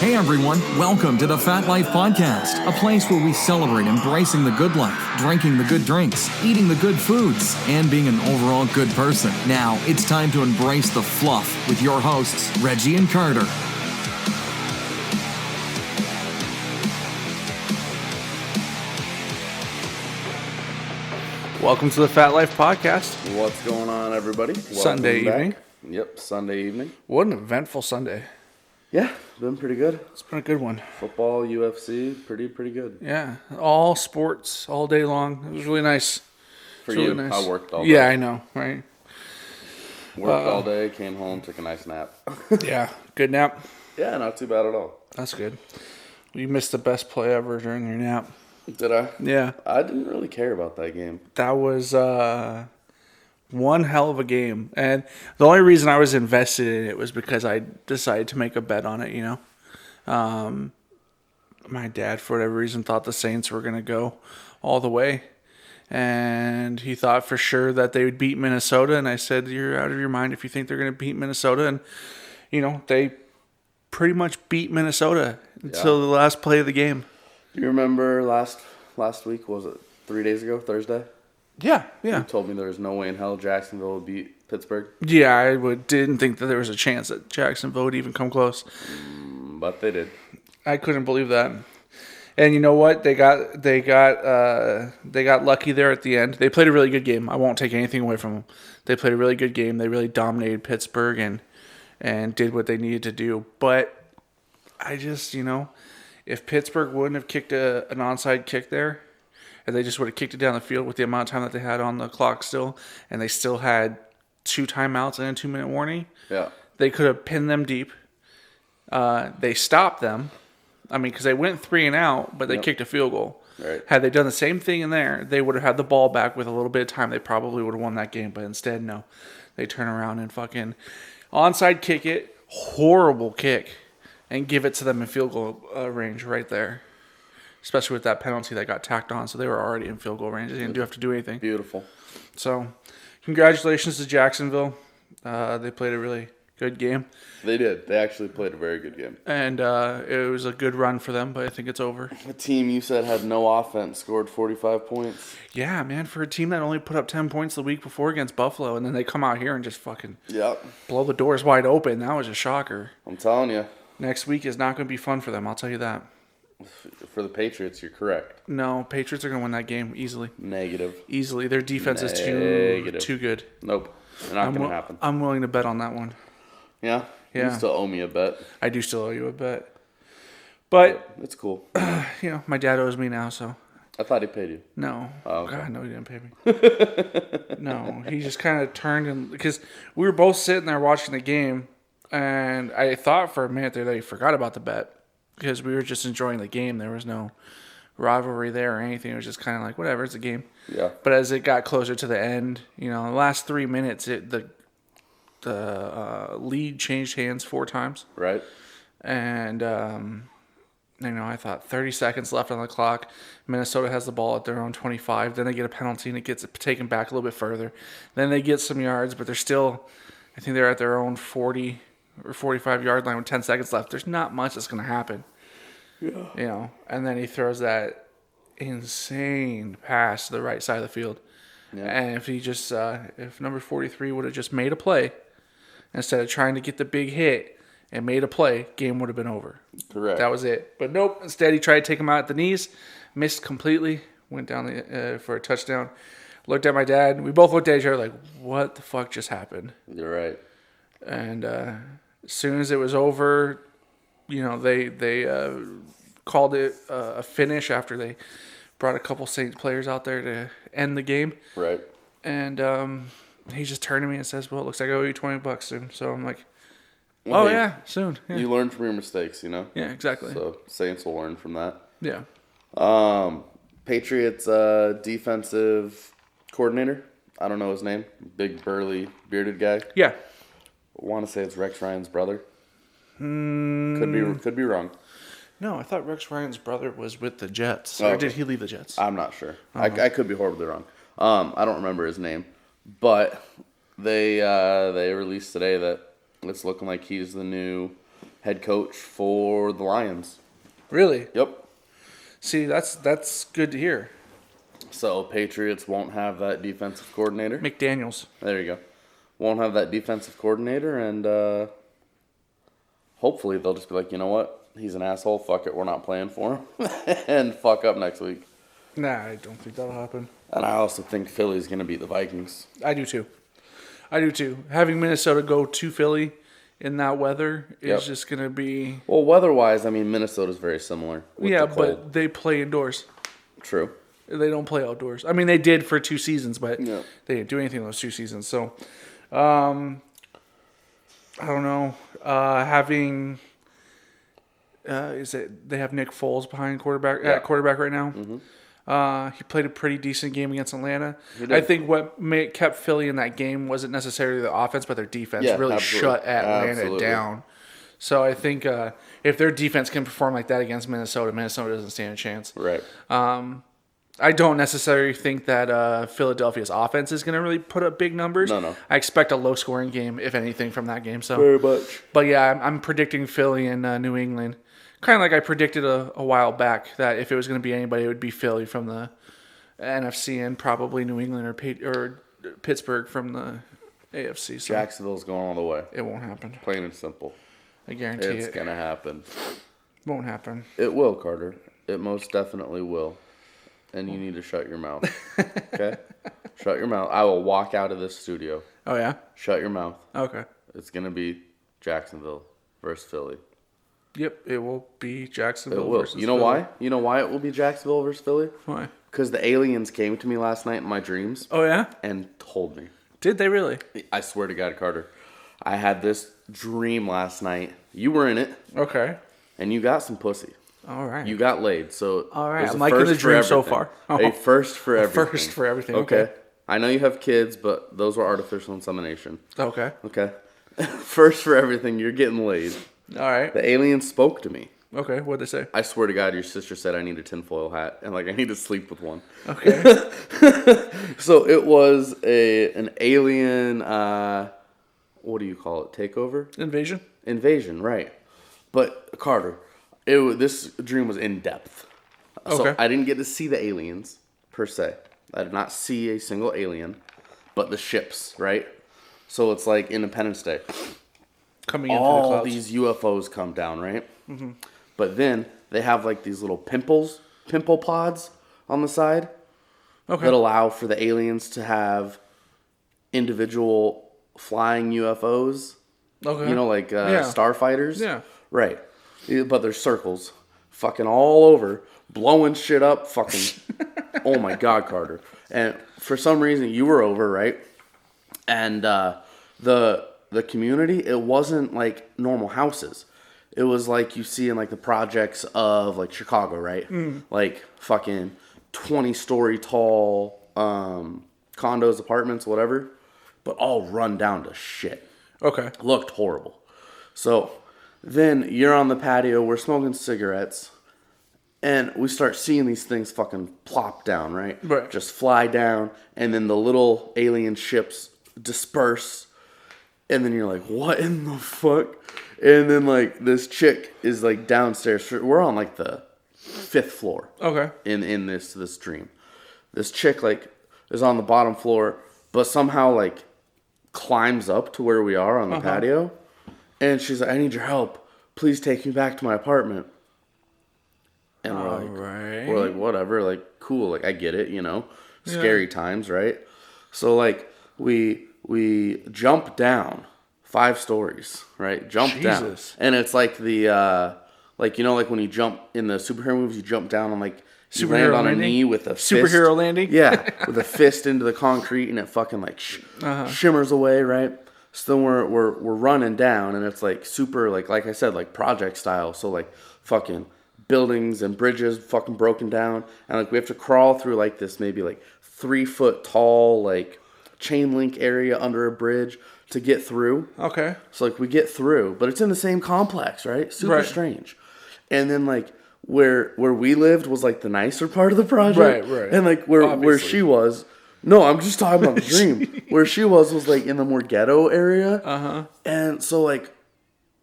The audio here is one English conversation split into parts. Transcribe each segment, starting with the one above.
Hey everyone, welcome to the Fat Life Podcast, a place where we celebrate embracing the good life, drinking the good drinks, eating the good foods, and being an overall good person. Now, it's time to embrace the fluff with your hosts, Reggie and Carter. Welcome to the Fat Life Podcast. What's going on, everybody? Sunday evening. Yep, Sunday evening. What an eventful Sunday. Yeah, been pretty good. It's been a good one. Football, UFC, pretty good. Yeah, all sports, all day long. It was really nice. For you, really nice. I worked all day. Yeah, I know, right? Worked all day, came home, took a nice nap. Yeah, good nap. Yeah, not too bad at all. That's good. You missed the best play ever during your nap. Did I? Yeah. I didn't really care about that game. That was one hell of a game. And the only reason I was invested in it was because I decided to make a bet on it, you know. My dad, for whatever reason, thought the Saints were going to go all the way. And he thought for sure that they would beat Minnesota. And I said, you're out of your mind if you think they're going to beat Minnesota. And, you know, they pretty much beat Minnesota until the last play of the game. Do you remember last week, was it 3 days ago, Thursday? Yeah. You told me there was no way in hell Jacksonville would beat Pittsburgh. Yeah, I didn't think that there was a chance that Jacksonville would even come close. But they did. I couldn't believe that. And you know what? They got lucky there at the end. They played a really good game. I won't take anything away from them. They played a really good game. They really dominated Pittsburgh and did what they needed to do. But I just, you know, if Pittsburgh wouldn't have kicked an onside kick there, and they just would have kicked it down the field with the amount of time that they had on the clock still, and they still had 2 timeouts and a 2-minute warning, they could have pinned them deep. They stopped them. I mean, because they went 3 and out, but they kicked a field goal. Right. Had they done the same thing in there, they would have had the ball back with a little bit of time. They probably would have won that game, but instead, no. They turn around and fucking onside kick it, horrible kick, and give it to them in field goal range right there. Especially with that penalty that got tacked on, so they were already in field goal range. They didn't have to do anything. Beautiful. So, congratulations to Jacksonville. They played a really good game. They did. They actually played a very good game. And it was a good run for them, but I think it's over. The team you said had no offense scored 45 points. Yeah, man, for a team that only put up 10 points the week before against Buffalo, and then they come out here and just fucking blow the doors wide open. That was a shocker. I'm telling you. Next week is not going to be fun for them, I'll tell you that. For the Patriots, you're correct. No, Patriots are going to win that game easily. Negative. Easily. Their defense is too good. Nope. Not going to happen. I'm willing to bet on that one. Yeah? Yeah. You still owe me a bet. I do still owe you a bet. But, it's cool. You know, my dad owes me now, so. I thought he paid you. No. Oh, okay. God, no, he didn't pay me. No, he just kind of turned and, because we were both sitting there watching the game, and I thought for a minute that he forgot about the bet because we were just enjoying the game. There was no rivalry there or anything. It was just kind of like, whatever, it's a game. Yeah. But as it got closer to the end, you know, the last 3 minutes, the lead changed hands 4 times. Right. And, you know, I thought 30 seconds left on the clock. Minnesota has the ball at their own 25. Then they get a penalty and it gets taken back a little bit further. Then they get some yards, but they're still, I think they're at their own 40 or 45 yard line with 10 seconds left. There's not much that's going to happen. Yeah. You know, and then he throws that insane pass to the right side of the field. Yeah. And if he just, if number 43 would have just made a play instead of trying to get the big hit and made a play, game would have been over. Correct. That was it. But nope. Instead, he tried to take him out at the knees, missed completely, went down for a touchdown. Looked at my dad. We both looked at each other like, what the fuck just happened? You're right. And as soon as it was over, you know, they called it a finish after they brought a couple Saints players out there to end the game. Right. And he just turned to me and says, well, it looks like I owe you $20 soon. So I'm like, oh, hey, yeah, soon. Yeah. You learn from your mistakes, you know? Yeah, exactly. So Saints will learn from that. Yeah. Patriots defensive coordinator. I don't know his name. Big, burly, bearded guy. Yeah. I want to say it's Rex Ryan's brother. Could be wrong. No, I thought Rex Ryan's brother was with the Jets. Or did he leave the Jets? I'm not sure. I could be horribly wrong. I don't remember his name. But they released today that it's looking like he's the new head coach for the Lions. Really? Yep. See, that's good to hear. So Patriots won't have that defensive coordinator. McDaniels. There you go. Won't have that defensive coordinator, and hopefully they'll just be like, you know what? He's an asshole. Fuck it. We're not playing for him. And fuck up next week. Nah, I don't think that'll happen. And I also think Philly's going to beat the Vikings. I do too. Having Minnesota go to Philly in that weather is just going to be... Well, weather-wise, I mean, Minnesota's very similar. Yeah, but they play indoors. True. They don't play outdoors. I mean, they did for 2 seasons, but they didn't do anything those 2 seasons. So, I don't know. Having... they have Nick Foles behind at quarterback right now. Mm-hmm. He played a pretty decent game against Atlanta. I think what kept Philly in that game wasn't necessarily the offense, but their defense really shut Atlanta down. So I think if their defense can perform like that against Minnesota doesn't stand a chance. Right. I don't necessarily think that Philadelphia's offense is going to really put up big numbers. No. I expect a low-scoring game, if anything, from that game. So very much. But yeah, I'm predicting Philly and New England. Kind of like I predicted a while back that if it was going to be anybody, it would be Philly from the NFC and probably New England or Pittsburgh from the AFC. So Jacksonville's going all the way. it won't happen. Plain and simple. I guarantee It's going to happen. Won't happen. It will, Carter. It most definitely will. And you need to shut your mouth. Okay? Shut your mouth. I will walk out of this studio. Oh, yeah? Shut your mouth. Okay. It's going to be Jacksonville versus Philly. Yep, it will be Jacksonville It will. versus You know Philly. why? You know why it will be Jacksonville versus Philly? Why? Because the aliens came to me last night in my dreams. Oh, yeah? And told me. Did they really? I swear to God, Carter. I had this dream last night. You were in it. Okay. And you got some pussy. All right. You got laid. So all right. there's I'm a liking first the for dream so everything. far. A first for everything. First for everything. Okay. I know you have kids, but those were artificial insemination. Okay. Okay. First for everything, you're getting laid. All right. The aliens spoke to me. Okay. What'd they say? I swear to God, your sister said I need a tinfoil hat, and I need to sleep with one. Okay. So it was an alien. What do you call it? Takeover? Invasion, right? But Carter, this dream was in depth. Okay. So I didn't get to see the aliens per se. I did not see a single alien, but the ships, right? So it's like Independence Day. Coming in through the All clouds. these UFOs come down, right? Mm-hmm. But then they have like these little pimple pods on the side that allow for the aliens to have individual flying UFOs. Okay. You know, like starfighters. Yeah. Right. But there's circles fucking all over, blowing shit up, fucking... Oh my God, Carter. And for some reason, you were over, right? And the community, it wasn't like normal houses. It was like you see in like the projects of like Chicago, right? Like fucking 20-story tall condos, apartments, whatever, but all run down to shit. Okay. Looked horrible. So then you're on the patio, we're smoking cigarettes, and we start seeing these things fucking plop down, right? Right. Just fly down, and then the little alien ships disperse, and then you're like, what in the fuck? And then like this chick is like downstairs. We're on like the 5th floor. Okay. In this dream. This chick like is on the bottom floor, but somehow like climbs up to where we are on the patio, and she's like, I need your help. Please take me back to my apartment. And we're like, whatever, like, cool, like, I get it, you know, scary times, right? So, like, we jump down 5 stories, right? Jump down. And it's like the, like, you know, like when you jump in the superhero movies, you jump down and, like, you land on a knee with a fist. Superhero landing? Yeah, with a fist into the concrete, and it fucking, like, shimmers away, right? So then we're running down, and it's, like, super, like I said, like, project style. So, like, fucking buildings and bridges fucking broken down, and like we have to crawl through like this maybe like 3-foot tall like chain link area under a bridge to get through. Okay. So like we get through, but it's in the same complex, right? Super strange. And then like where we lived was like the nicer part of the project. Right. And like where she was, no, I'm just talking about the dream. Where she was like in the more ghetto area. And so like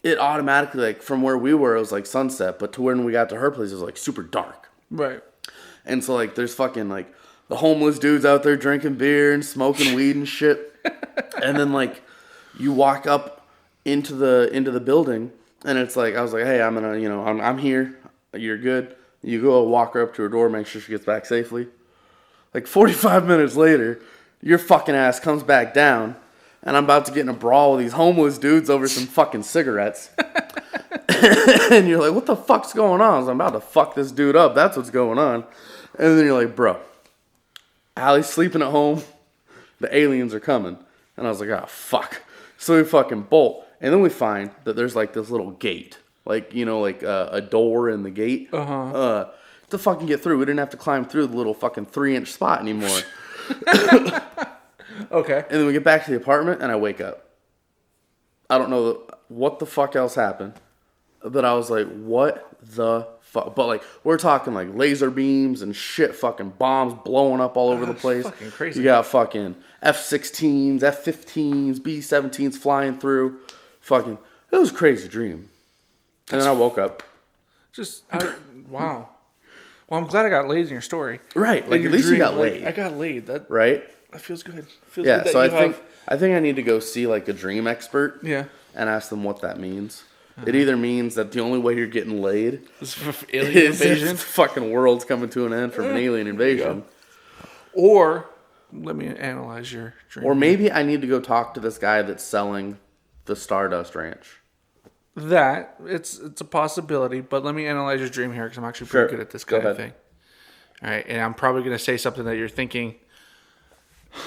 it automatically, like, from where we were, it was like sunset, but to when we got to her place, it was like super dark. Right. And so, like, there's fucking, like, the homeless dudes out there drinking beer and smoking weed and shit. And then, like, you walk up into the building, and it's like, I was like, hey, I'm gonna, you know, I'm here. You're good. You go walk her up to her door, make sure she gets back safely. Like, 45 minutes later, your fucking ass comes back down, and I'm about to get in a brawl with these homeless dudes over some fucking cigarettes. And you're like, what the fuck's going on? I was like, I'm about to fuck this dude up. That's what's going on. And then you're like, bro, Allie's sleeping at home. The aliens are coming. And I was like, oh, fuck. So we fucking bolt. And then we find that there's like this little gate. Like, you know, like a door in the gate. To fucking get through. We didn't have to climb through the little fucking 3-inch spot anymore. Okay. And then we get back to the apartment and I wake up. I don't know what the fuck else happened. But I was like, what the fuck? But like, we're talking like laser beams and shit, fucking bombs blowing up all over the place. Fucking crazy. You got fucking F-16s, F-15s, B-17s flying through. Fucking, it was a crazy dream. And then I woke up. Wow. Well, I'm glad I got laid in your story. Right. Like, at least you got laid. I got laid. Right? That feels good. Yeah, so I think I need to go see like a dream expert. Yeah. And ask them what that means. It either means that the only way you're getting laid alien is invasion. if the fucking world's coming to an end from an alien invasion. Or let me analyze your dream. Or maybe I need to go talk to this guy that's selling the Stardust Ranch. That it's a possibility, but let me analyze your dream here because I'm actually pretty good at this kind of thing. All right, and I'm probably going to say something that you're thinking,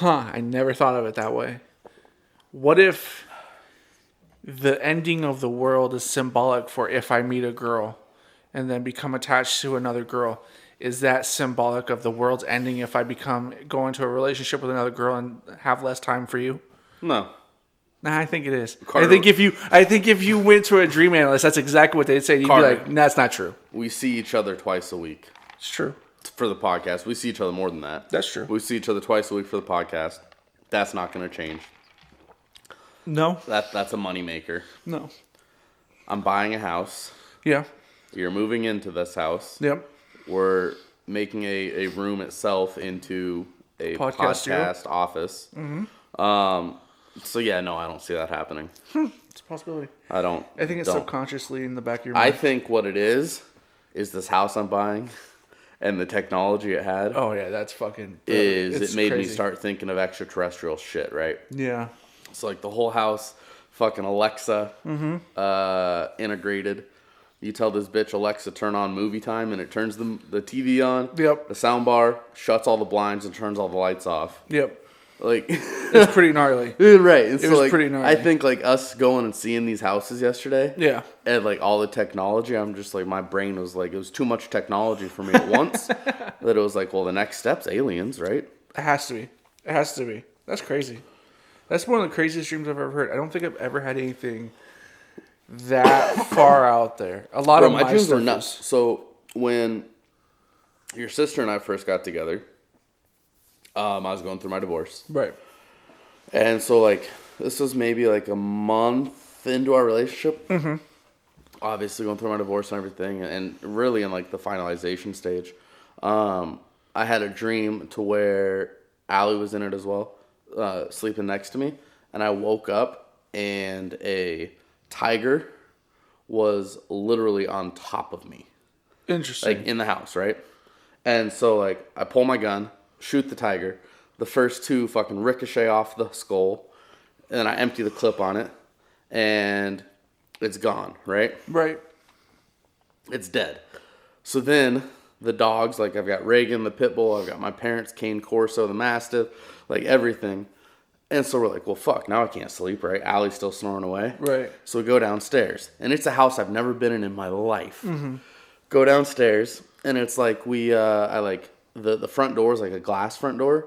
I never thought of it that way. What if the ending of the world is symbolic for if I meet a girl and then become attached to another girl? Is that symbolic of the world's ending if I go into a relationship with another girl and have less time for you? No. Nah, I think it is. Carter, I think if you went to a dream analyst, that's exactly what they'd say. You'd Carter, be like, that's not true. We see each other twice a week. It's true. For the podcast. We see each other more than that. That's true. We see each other twice a week for the podcast. That's not going to change. No. That's a moneymaker. No. I'm buying a house. Yeah. You're moving into this house. Yep. We're making a room itself into a podcast office. Mm-hmm. So yeah, no, I don't see that happening. It's a possibility. I don't. I think it's subconsciously in the back of your mind. I think what it is this house I'm buying and the technology it had. Oh yeah, that's fucking. It made me start thinking of extraterrestrial shit, right? Yeah. So like the whole house, fucking Alexa, integrated. You tell this bitch Alexa turn on movie time, and it turns the TV on. Yep. The sound bar shuts all the blinds and turns all the lights off. Yep. Like it's pretty gnarly. Right. And it was pretty gnarly. I think like us going and seeing these houses yesterday. Yeah. And like all the technology, I'm just like my brain was like it was too much technology for me at once. That it was like, well, the next step's aliens, right? It has to be. It has to be. That's crazy. That's one of the craziest dreams I've ever heard. I don't think I've ever had anything that far out there. A lot of my dreams are nuts. So when your sister and I first got together, I was going through my divorce. Right. And so like this was maybe like a month into our relationship. Mm-hmm. Obviously going through my divorce and everything, and really in like the finalization stage. I had a dream to where Allie was in it as well. Sleeping next to me, and I woke up and a tiger was literally on top of me. Interesting. Like in the house, right? And so like I pull my gun, shoot the tiger. The first two fucking ricochet off the skull, and then I empty the clip on it, and it's gone, right? Right. It's dead. So then the dogs, like I've got Reagan, the pit bull, I've got my parents, Cane Corso, the mastiff, like everything. And so we're like, well, fuck, now I can't sleep, right? Allie's still snoring away. Right. So we go downstairs, and it's a house I've never been in my life. Mm-hmm. Go downstairs, and it's like the front door is like a glass front door,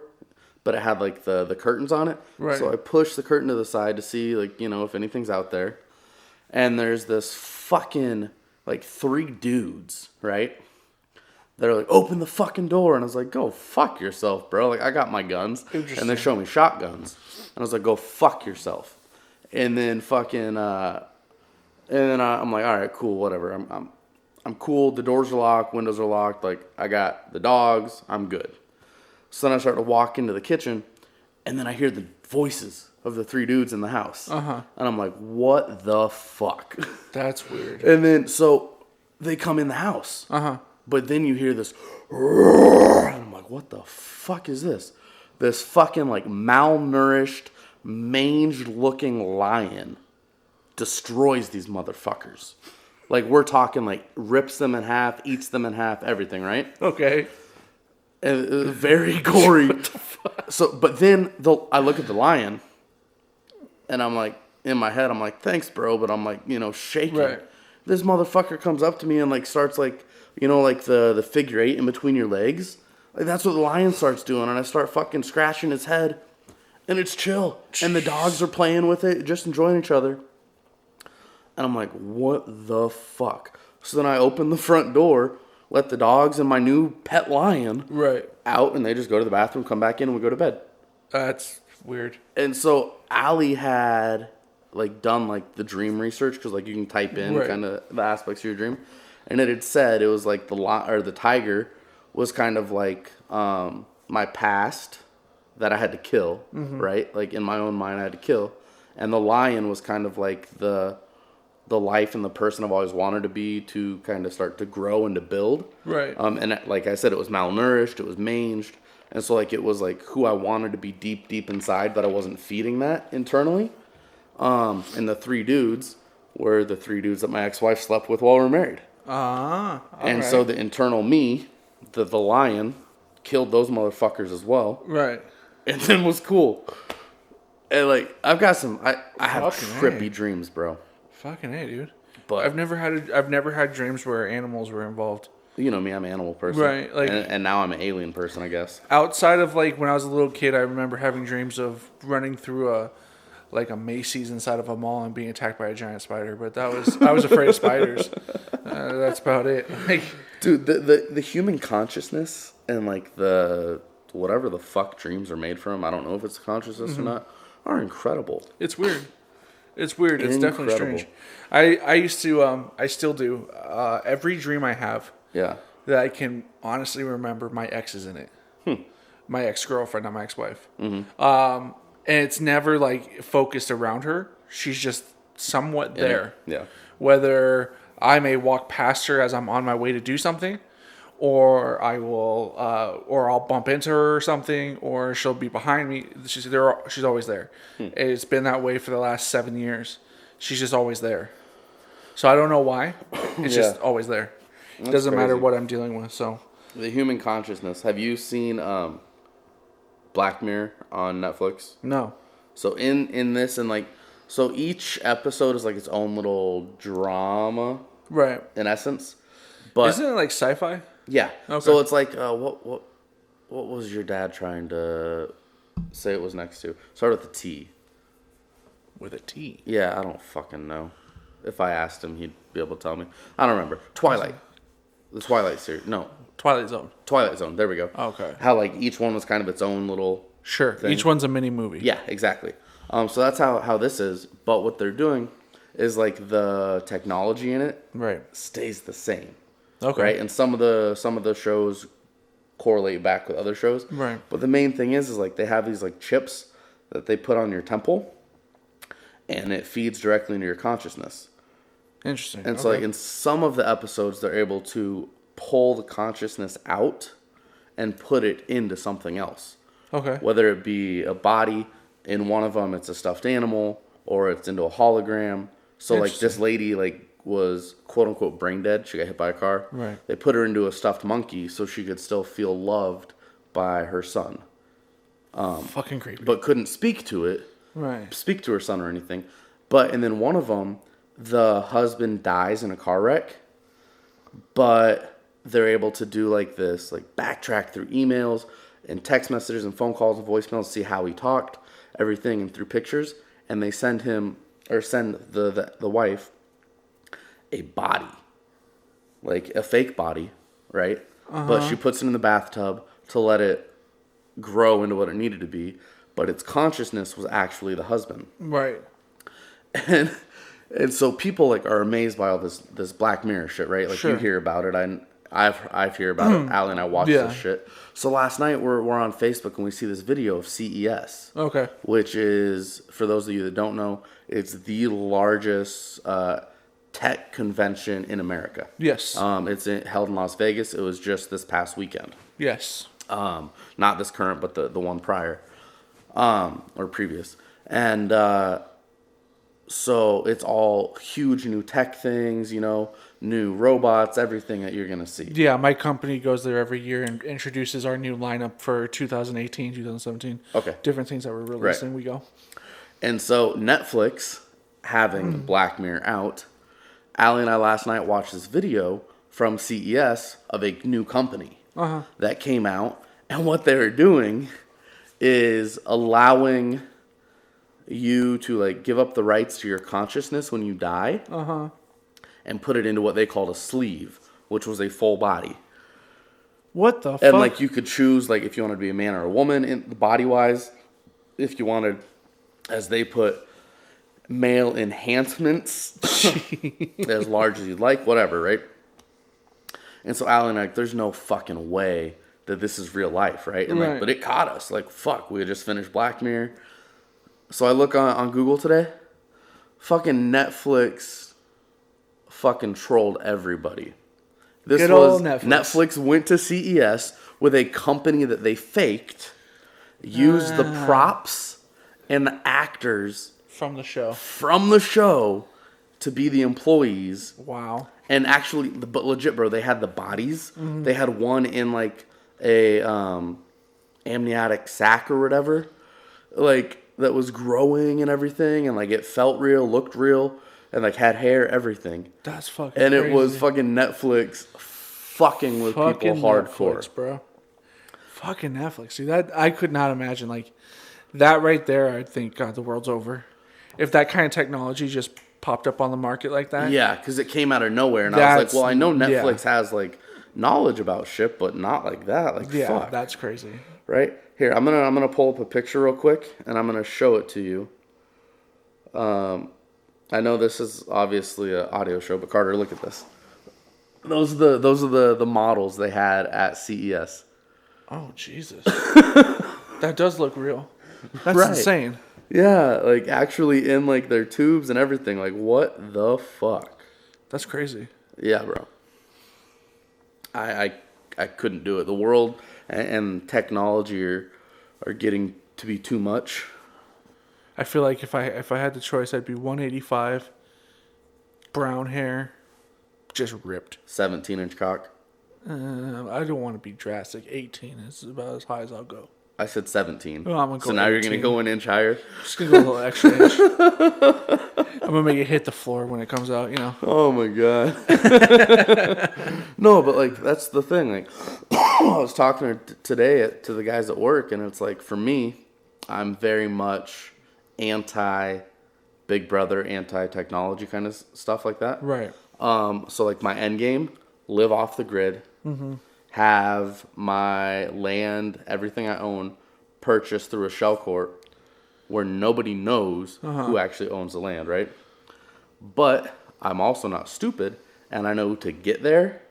but it had like the curtains on it. Right. So I push the curtain to the side to see like, you know, if anything's out there. And there's this fucking like 3 dudes, right? They're like, open the fucking door. And I was like, go fuck yourself, bro. Like, I got my guns. And they show me shotguns. And I was like, go fuck yourself. And then fucking, and And then I'm like, all right, cool, whatever. I'm cool. The doors are locked, windows are locked. Like, I got the dogs. I'm good. So then I start to walk into the kitchen, and then I hear the voices of the 3 dudes in the house. And I'm like, what the fuck? That's weird. And then, so they come in the house. But then you hear this, and I'm like, what the fuck is this? This fucking, like, malnourished, mange-looking lion destroys these motherfuckers. Like, we're talking, like, rips them in half, eats them in half, everything, right? Okay. And it was very gory. What the fuck? So, but then I look at the lion, and I'm like, in my head, I'm like, thanks, bro. But I'm like, shaking. Right. This motherfucker comes up to me and, like, starts, like, like the figure 8 in between your legs. Like, that's what the lion starts doing. And I start fucking scratching his head. And it's chill. And the dogs are playing with it, just enjoying each other. And I'm like, what the fuck? So then I open the front door, let the dogs and my new pet lion out, and they just go to the bathroom, come back in, and we go to bed. That's weird. And so Allie had, like, done, like, the dream research, because, like, you can type in kind of the aspects of your dream. And it had said it was, like, the tiger was kind of, like, my past that I had to kill, right? Like, in my own mind, I had to kill. And the lion was kind of, like, the life and the person I've always wanted to be, to kind of start to grow and to build. Right. And like I said, it was malnourished, it was manged. And so, like, it was, like, who I wanted to be deep, deep inside, but I wasn't feeding that internally. And the 3 dudes were the 3 dudes that my ex-wife slept with while we were married. And so the internal me, the lion, killed those motherfuckers as well. Right. And then was cool. And, like, I've got some, I have trippy dreams, bro. Fucking A, dude. But I've never had dreams where animals were involved. You know me, I'm an animal person. Right. Like, and now I'm an alien person, I guess. Outside of, like, when I was a little kid, I remember having dreams of running through a Macy's inside of a mall and being attacked by a giant spider. But I was afraid of spiders. That's about it. Like, dude, the human consciousness and, like, the whatever the fuck dreams are made from, I don't know if it's consciousness or not, are incredible. It's weird. It's weird. It's definitely strange. I used to, I still do. Every dream I have that I can honestly remember, my ex is in it. My ex-girlfriend, not my ex-wife. And it's never, like, focused around her. She's just somewhat there. Yeah. Whether I may walk past her as I'm on my way to do something, or I will, or I'll bump into her or something, or she'll be behind me. She's always there. It's been that way for the last 7 years. She's just always there. So I don't know why. It's just always there. It doesn't matter what I'm dealing with. So the human consciousness. Have you seen Black Mirror on Netflix? No. So in this, and, like, so each episode is, like, its own little drama, right? In essence, but isn't it like sci-fi? Yeah. Okay. So it's like, what was your dad trying to say it was next to? Start with a T. With a T? Yeah, I don't fucking know. If I asked him, he'd be able to tell me. I don't remember. Twilight. The Twilight series. No. Twilight Zone. Twilight Zone. There we go. Okay. How, like, each one was kind of its own little thing. Each one's a mini movie. Yeah, exactly. So that's how this is. But what they're doing is, like, the technology in it stays the same. Okay. Right? And some of the shows correlate back with other shows. Right. But the main thing is like, they have these, like, chips that they put on your temple, and it feeds directly into your consciousness. Interesting. And so, like, in some of the episodes, they're able to pull the consciousness out and put it into something else. Okay. Whether it be a body, in one of them it's a stuffed animal, or it's into a hologram. So, like, this lady, like, was quote-unquote brain dead. She got hit by a car. Right. They put her into a stuffed monkey so she could still feel loved by her son. Fucking creepy. But couldn't speak to it. Right. Speak to her son or anything. And then one of them, the husband dies in a car wreck, but they're able to do, like, this, like, backtrack through emails and text messages and phone calls and voicemails to see how he talked, everything, and through pictures. And they send the wife a body, like a fake body, right? But she puts it in the bathtub to let it grow into what it needed to be. But its consciousness was actually the husband. Right. And And so people like are amazed by all this Black Mirror shit, right? Like you hear about it. I've heard about it. Allie and I watched this shit. So last night we're on Facebook and we see this video of CES. Okay. Which is, for those of you that don't know, it's the largest tech convention in America. Yes. It's held in Las Vegas. It was just this past weekend. Yes. Not this current, but the one prior, or previous. And so it's all huge new tech things, new robots, everything that you're going to see. Yeah, my company goes there every year and introduces our new lineup for 2018, 2017. Okay. Different things that we're releasing, we go. And so Netflix, having Black Mirror out, Allie and I last night watched this video from CES of a new company that came out. And what they were doing is allowing you to like give up the rights to your consciousness when you die and put it into what they called a sleeve, which was a full body. What the fuck? And like you could choose like if you wanted to be a man or a woman in body wise, if you wanted, as they put, male enhancements as large as you'd like, whatever, right? And so Alan, like, there's no fucking way that this is real life, right? And like, but it caught us. Like, fuck, we had just finished Black Mirror. So I look on Google today. Fucking Netflix fucking trolled everybody. This Good was old Netflix went to CES with a company that they faked, used the props and the actors from the show to be the employees. Wow. And actually, but legit, bro, they had the bodies. They had one in like a amniotic sac or whatever, like that was growing and everything, and like it felt real, looked real, and like had hair, everything. That's fucking and crazy. It was fucking Netflix fucking with people hardcore, Netflix, bro. Fucking Netflix, dude. That I could not imagine. Like that right there, I'd think, God, the world's over. If that kind of technology just popped up on the market like that. Yeah, because it came out of nowhere, and I was like, well, I know Netflix has like knowledge about shit, but not like that. Like, fuck. That's crazy. Right here, I'm gonna pull up a picture real quick, and I'm gonna show it to you. I know this is obviously an audio show, but Carter, look at this. Those are the models they had at CES. Oh Jesus, that does look real. That's right. insane. Yeah, like actually in like their tubes and everything. Like, what the fuck? That's crazy. Yeah, bro. I couldn't do it. The world and technology are getting to be too much. I feel like if I had the choice, I'd be 185, brown hair, just ripped. 17-inch cock. I don't want to be drastic. 18 is about as high as I'll go. I said 17. Oh, I'm gonna go so now 18. You're going to go an inch higher? Just going to go a little extra inch. I'm going to make it hit the floor when it comes out, Oh, my God. No, but, like, that's the thing. Like, I was talking today to the guys at work, and it's like, for me, I'm very much anti-Big Brother, anti-technology kind of stuff like that. Right. So, like, my end game, live off the grid. Mm-hmm. Have my land, everything I own, purchased through a shell corp where nobody knows who actually owns the land, right? But I'm also not stupid, and I know to get there,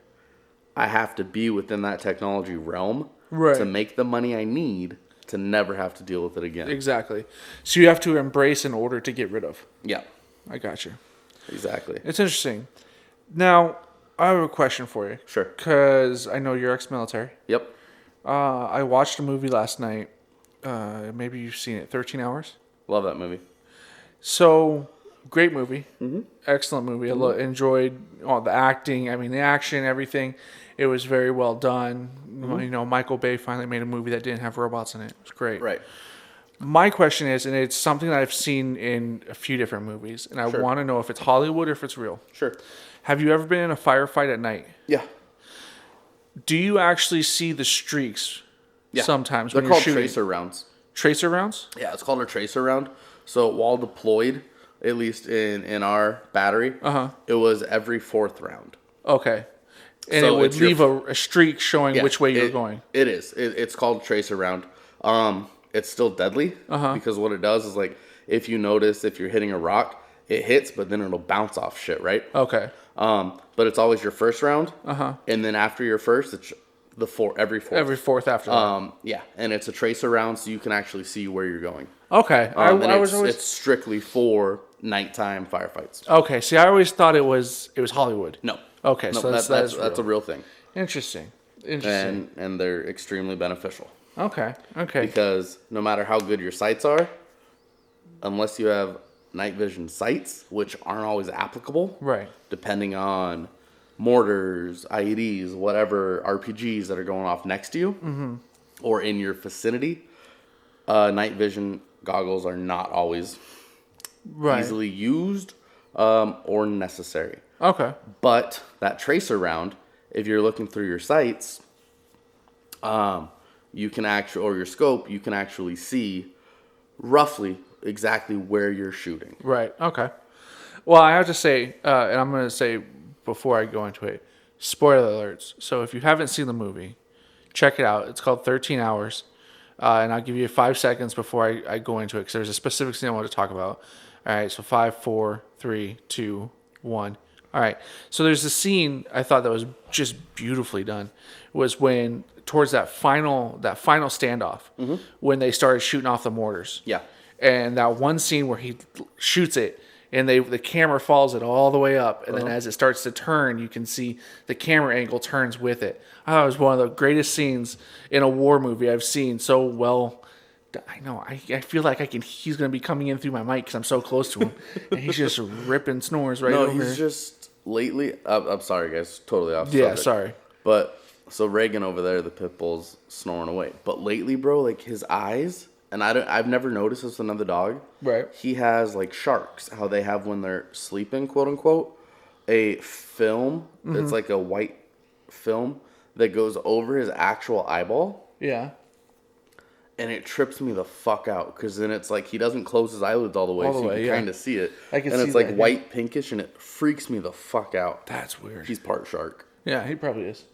I have to be within that technology realm to make the money I need to never have to deal with it again. Exactly. So you have to embrace in order to get rid of. Yeah. I got you. Exactly. It's interesting. Now, I have a question for you. Sure. Because I know you're ex-military. Yep. I watched a movie last night. Maybe you've seen it. 13 Hours. Love that movie. So, great movie. Mm-hmm. Excellent movie. I enjoyed all the acting. I mean, the action, everything. It was very well done. Mm-hmm. Michael Bay finally made a movie that didn't have robots in it. It was great. Right. My question is, and it's something that I've seen in a few different movies, and I want to know if it's Hollywood or if it's real. Sure. Have you ever been in a firefight at night? Yeah. Do you actually see the streaks sometimes when They're you're called shooting? tracer rounds. Tracer rounds? Yeah, it's called a tracer round. So while deployed, at least in our battery, it was every fourth round. Okay. And so it would leave a streak showing which way you're going. It is. It's called a tracer round. It's still deadly because what it does is, like, if you notice, if you're hitting a rock, it hits, but then it'll bounce off shit, right? Okay. But it's always your first round. And then after your first, it's every fourth. Every fourth after that. Yeah, and it's a tracer round, so you can actually see where you're going. Okay. It's strictly for nighttime firefights. Okay. See, I always thought it was Hollywood. No. Okay, No, so that's a real thing. Interesting. And they're extremely beneficial. Okay. Because no matter how good your sights are, unless you have night vision sights, which aren't always applicable, right? Depending on mortars, IEDs, whatever RPGs that are going off next to you or in your vicinity, night vision goggles are not always easily used or necessary. Okay. But that tracer round, if you're looking through your sights, you can actually, or your scope, you can actually see roughly exactly where you're shooting. Right. Okay. Well, I have to say, and I'm going to say before I go into it, spoiler alerts. So if you haven't seen the movie, check it out. It's called 13 Hours. And I'll give you 5 seconds before I go into it because there's a specific scene I want to talk about. All right. So 5, 4, 3, 2, 1. All right. So there's a scene I thought that was just beautifully done. It was when towards that final standoff when they started shooting off the mortars. Yeah. And that one scene where he shoots it and the camera follows it all the way up. And then as it starts to turn, you can see the camera angle turns with it. I thought it was one of the greatest scenes in a war movie I've seen so well. I know. I feel like he's going to be coming in through my mic because I'm so close to him. And he's just ripping snores over No, he's just lately... I'm sorry, guys. Totally off Yeah, subject. sorry. But, so Reagan over there, the pit bull's snoring away. But lately, bro, like his eyes... And I've never noticed this with another dog. Right. He has like sharks, how they have when they're sleeping, quote unquote, a film. It's like a white film that goes over his actual eyeball. Yeah. And it trips me the fuck out because then it's like he doesn't close his eyelids all the way, so you can kind of see it. I can and see it's like that, white pinkish, and it freaks me the fuck out. That's weird. He's part shark. Yeah, he probably is.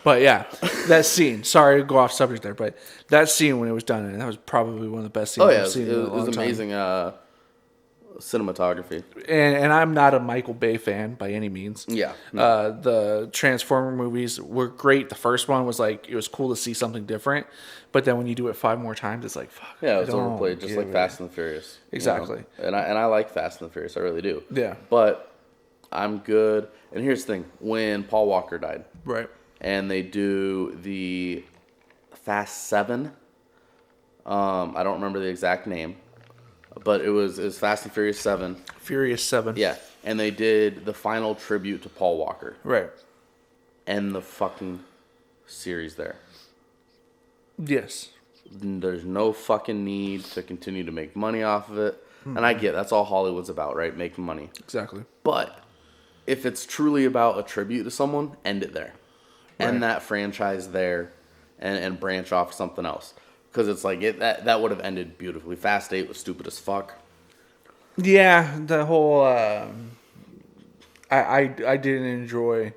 But yeah, that scene. Sorry to go off subject there, but that scene when it was done, and that was probably one of the best scenes I've seen in a long time. It was amazing cinematography. And I'm not a Michael Bay fan by any means. Yeah. No. The Transformer movies were great. The first one was like, it was cool to see something different. But then when you do it 5 more times, it's like, fuck. Yeah, it's overplayed, just like Fast and the Furious. Exactly. You know? And I like Fast and the Furious. I really do. Yeah. But I'm good. And here's the thing. When Paul Walker died. Right. And they do the Fast 7. I don't remember the exact name, but it was Fast and Furious 7. Furious 7. Yeah, and they did the final tribute to Paul Walker. Right. And the fucking series there. Yes. There's no fucking need to continue to make money off of it. And I get that's all Hollywood's about, right? Making money. Exactly. But if it's truly about a tribute to someone, end it there. End that franchise there and branch off something else. Because it's like, that would have ended beautifully. Fast 8 was stupid as fuck. Yeah, the whole... I didn't enjoy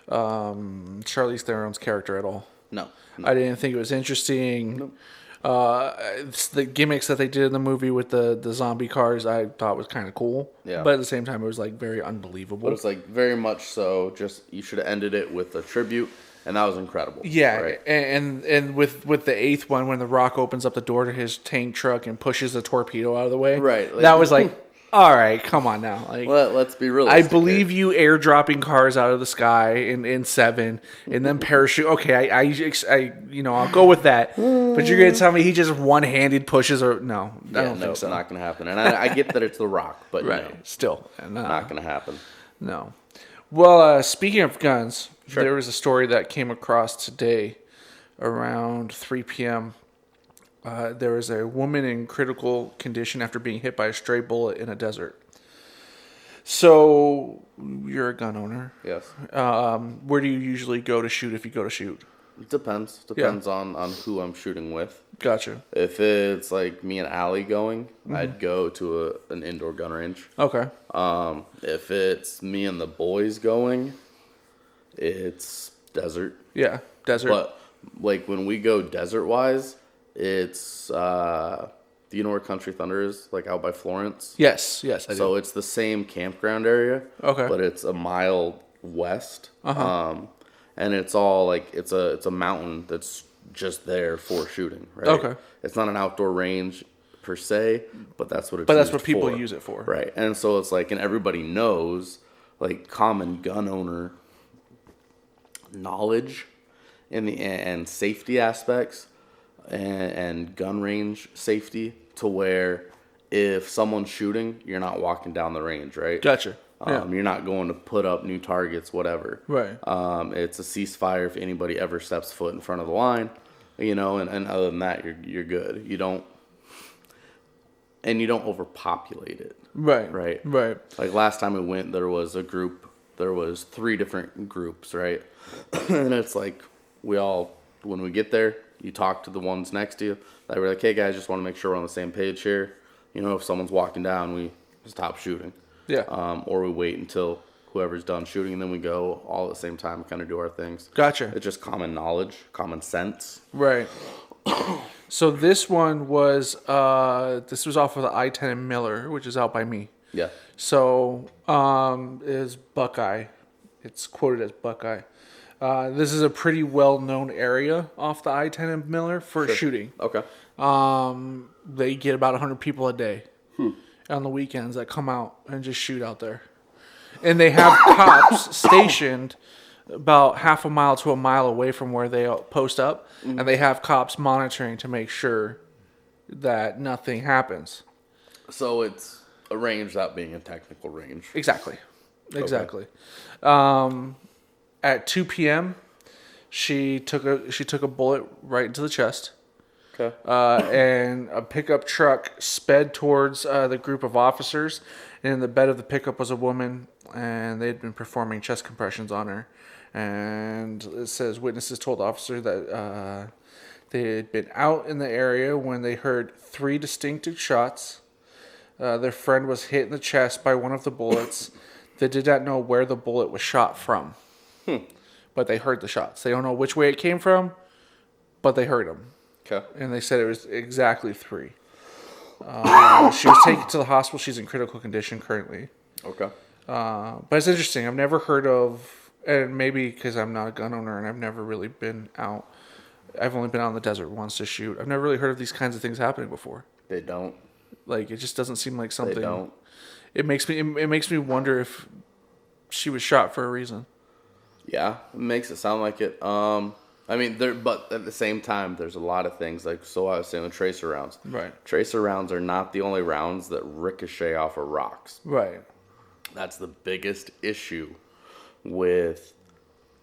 Charlize Theron's character at all. No. I didn't think it was interesting. Nope. The gimmicks that they did in the movie with the zombie cars, I thought was kind of cool. Yeah. But at the same time, it was like very unbelievable. But it's like very much so. Just you should have ended it with a tribute, and that was incredible. Yeah, right? and with the 8th one, when The Rock opens up the door to his tank truck and pushes the torpedo out of the way, right? Like, that was like, all right, come on now. Like, let's be realistic. I believe you airdropping cars out of the sky in 7 and then parachute. Okay, I'll go with that. But you're gonna tell me he just one-handed pushes or no? I don't think so. Not gonna happen. And I get that it's The Rock, but right, still not gonna happen. No. Well, speaking of guns, there was a story that came across today around 3 p.m. There was a woman in critical condition after being hit by a stray bullet in a desert. So, you're a gun owner. Yes. Where do you usually go to shoot if you go to shoot? It depends. Depends on who I'm shooting with. Gotcha. If it's like me and Allie going, I'd go to an indoor gun range. Okay. If it's me and the boys going, it's desert. Yeah, desert. But like when we go desert wise, it's the do you know where Country Thunder is? Like out by Florence? Yes, I do. So it's the same campground area. Okay. But it's a mile west. Uh-huh. And it's all like, it's a mountain that's just there for shooting, right? Okay. It's not an outdoor range per se, but that's what it's But that's used what people for. use it for. Right. And so it's like, and everybody knows, like, common gun owner knowledge and safety aspects and gun range safety, to where if someone's shooting, you're not walking down the range, right? Gotcha. Yeah. You're not going to put up new targets, whatever. Right. It's a ceasefire if anybody ever steps foot in front of the line, and other than that, you're good. You don't overpopulate it. Right. Right. Like last time we went, there was 3 different groups, right? And it's like, when we get there, you talk to the ones next to you. They were like, hey guys, just want to make sure we're on the same page here. If someone's walking down, we stop shooting. Yeah. Or we wait until whoever's done shooting, and then we go all at the same time and kind of do our things. Gotcha. It's just common knowledge, common sense. Right. So this one was off of the I-10 in Miller, which is out by me. Yeah. So is Buckeye. It's quoted as Buckeye. This is a pretty well-known area off the I-10 in Miller for shooting. Okay. They get about 100 people a day on the weekends that come out and just shoot out there. And they have cops stationed about half a mile to a mile away from where they post up. Mm-hmm. And they have cops monitoring to make sure that nothing happens. So it's a range without being a technical range. Exactly. Okay. At 2 p.m., she took a bullet right into the chest. Okay. And a pickup truck sped towards the group of officers. And in the bed of the pickup was a woman, and they had been performing chest compressions on her. And it says witnesses told the officer that they had been out in the area when they heard 3 distinctive shots. Their friend was hit in the chest by one of the bullets. They did not know where the bullet was shot from. But they heard the shots. They don't know which way it came from, but they heard them. Okay. And they said it was exactly 3. She was taken to the hospital. She's in critical condition currently. Okay. But it's interesting. I've never heard of, and maybe because I'm not a gun owner and I've never really been out. I've only been out in the desert once to shoot. I've never really heard of these kinds of things happening before. They don't. Like, it just doesn't seem like something. They don't. It makes me wonder if she was shot for a reason. Yeah, it makes it sound like it. But at the same time, there's a lot of things. Like, so I was saying with tracer rounds. Right. Tracer rounds are not the only rounds that ricochet off of rocks. Right. That's the biggest issue with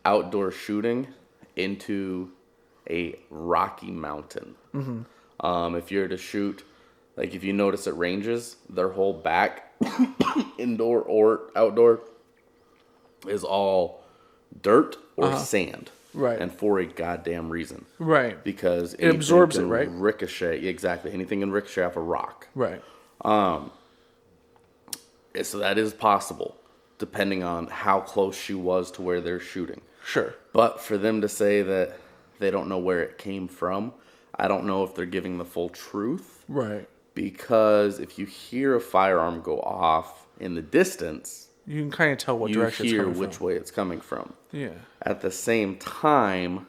outdoor shooting into a rocky mountain. Mm-hmm. If you're to shoot, like if you notice at ranges, their whole back, indoor or outdoor, is all dirt or sand. Right. And for a goddamn reason. Right. Because it absorbs it, can right? Ricochet. Exactly. Anything can ricochet off a rock. Right. So that is possible, depending on how close she was to where they're shooting. Sure. But for them to say that they don't know where it came from, I don't know if they're giving the full truth. Right. Because if you hear a firearm go off in the distance, you can kind of tell what direction it's coming from. You hear which way it's coming from. Yeah. At the same time,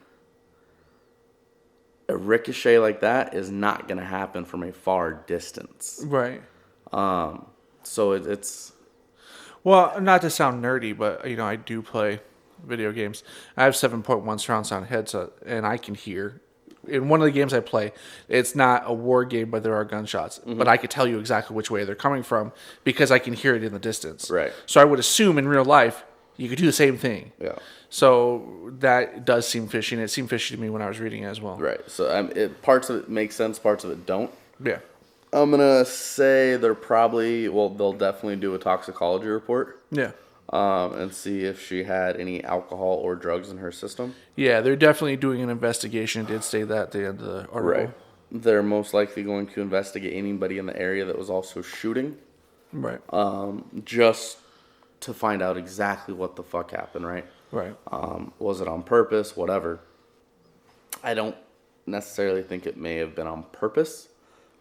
a ricochet like that is not going to happen from a far distance. Right. So it's... Well, not to sound nerdy, but, I do play video games. I have 7.1 surround sound headset, and I can hear. In one of the games I play, it's not a war game, but there are gunshots. Mm-hmm. But I could tell you exactly which way they're coming from because I can hear it in the distance. Right. So I would assume in real life, you could do the same thing. Yeah. So that does seem fishy, and it seemed fishy to me when I was reading it as well. Right. So parts of it make sense, parts of it don't. Yeah. I'm going to say they'll definitely do a toxicology report. Yeah. And see if she had any alcohol or drugs in her system. Yeah, they're definitely doing an investigation. It did say that at the end of the article. Right. They're most likely going to investigate anybody in the area that was also shooting. Right. Just to find out exactly what the fuck happened, right? Right. Was it on purpose? Whatever. I don't necessarily think it may have been on purpose,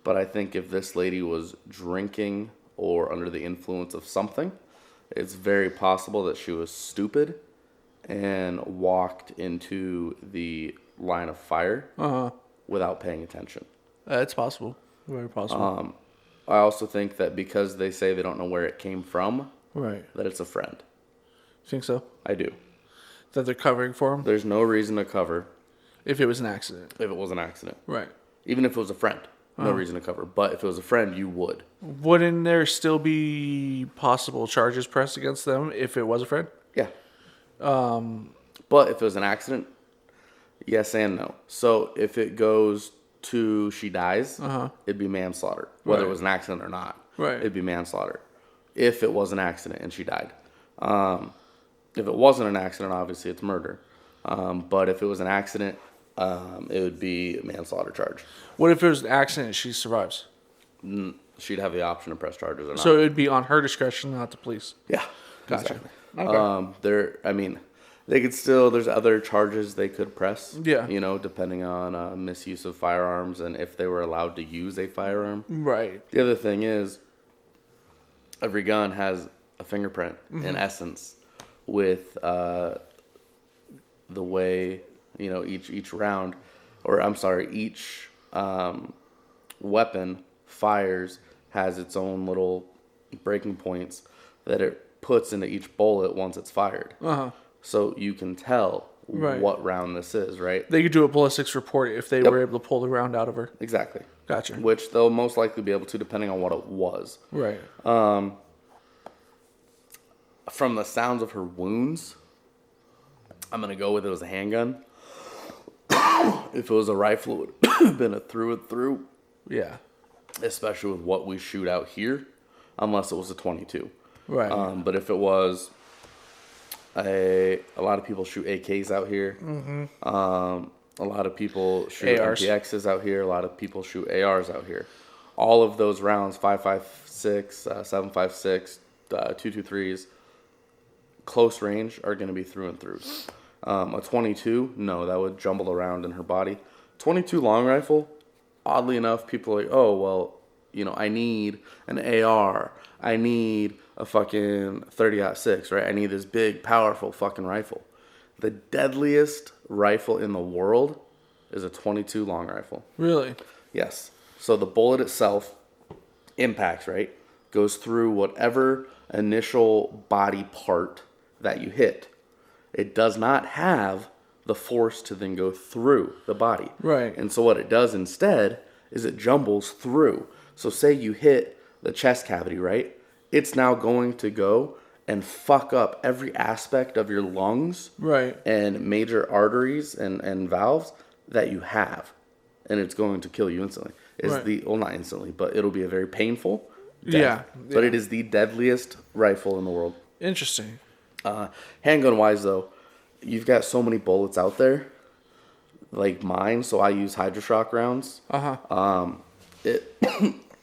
But I think if this lady was drinking or under the influence of something, it's very possible that she was stupid and walked into the line of fire without paying attention. It's possible. Very possible. I also think that because they say they don't know where it came from, Right. that it's a friend. Think so? I do. That they're covering for him? There's no reason to cover If it was an accident. if it was an accident. Right. Even if it was a friend, no reason to cover. But if it was a friend, you would. Wouldn't there still be possible charges pressed against them if it was a friend? Yeah. But if it was an accident, yes and no. So if it goes to she dies, it'd be manslaughter. Whether it was an accident or not, it'd be manslaughter. If it was an accident and she died. If it wasn't an accident, obviously it's murder. But if it was an accident, it would be a manslaughter charge. What if it was an accident and she survives? She'd have the option to press charges or not. So it would be on her discretion, not the police. Yeah. Gotcha. Exactly. Okay. They could still, there's other charges they could press. Yeah. Depending on misuse of firearms and if they were allowed to use a firearm. Right. The other thing is, every gun has a fingerprint, in essence, with the way, each round, each weapon fires has its own little breaking points that it puts into each bullet once it's fired. So you can tell what round this is, right? They could do a ballistics report if they were able to pull the round out of her. Exactly. Gotcha. Which they'll most likely be able to, depending on what it was. Right. From the sounds of her wounds, I'm going to go with it was a handgun. If it was a rifle, it would have been a through and through. Yeah. Especially with what we shoot out here, unless it was a 22. Right. But if it was a lot of people shoot AKs out here. A lot of people shoot ARs. MPXs out here. A lot of people shoot ARs out here. All of those rounds, 5.56, 7.56, 223s, close range are going to be through and throughs. A 22, no, that would jumble around in her body. 22 long rifle, oddly enough, people are like, oh, well, I need an AR. I need a fucking 30-06, right? I need this big, powerful fucking rifle. The deadliest rifle in the world is a 22 long rifle. Really? Yes. So the bullet itself impacts, right? Goes through whatever initial body part that you hit. It does not have the force to then go through the body. Right. And so what it does instead is it jumbles through. So say you hit the chest cavity, right? It's now going to go and fuck up every aspect of your lungs, right, and major arteries and valves that you have. And it's going to kill you instantly. Well, not instantly, but it'll be a very painful death. Yeah. But it is the deadliest rifle in the world. Interesting. Handgun wise though, you've got so many bullets out there, like mine. So I use Hydroshock rounds. It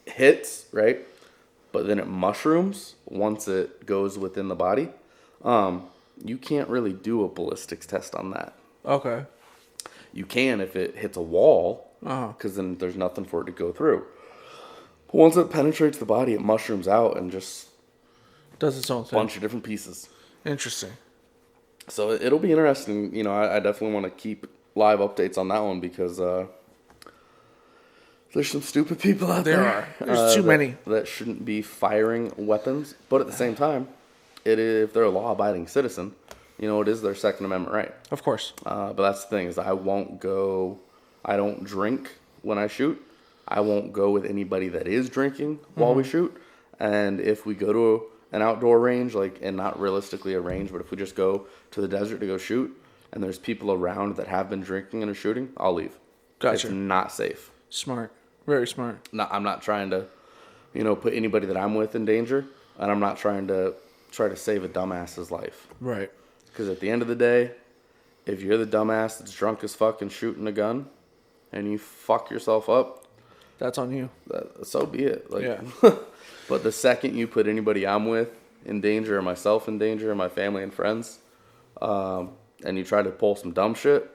hits, right, but then it mushrooms once it goes within the body. You can't really do a ballistics test on that. Okay. You can if it hits a wall, because then there's nothing for it to go through. But once it penetrates the body, it mushrooms out and just does its own thing. Bunch of different pieces. Interesting. So it'll be interesting. I definitely want to keep live updates on that one because there's some stupid people out there. There are. There's too many. That shouldn't be firing weapons. But at the same time, if they're a law-abiding citizen, it is their Second Amendment right. Of course. But that's the thing is I don't drink when I shoot. I won't go with anybody that is drinking while we shoot. And if we go to an outdoor range, and not realistically a range, but if we just go to the desert to go shoot, and there's people around that have been drinking and are shooting, I'll leave. Gotcha. It's not safe. Smart. Very smart. I'm not trying to, put anybody that I'm with in danger, and I'm not trying to save a dumbass's life. Right. Because at the end of the day, if you're the dumbass that's drunk as fuck and shooting a gun, and you fuck yourself up, that's on you. So be it. Yeah. But the second you put anybody I'm with in danger, or myself in danger, or my family and friends, and you try to pull some dumb shit,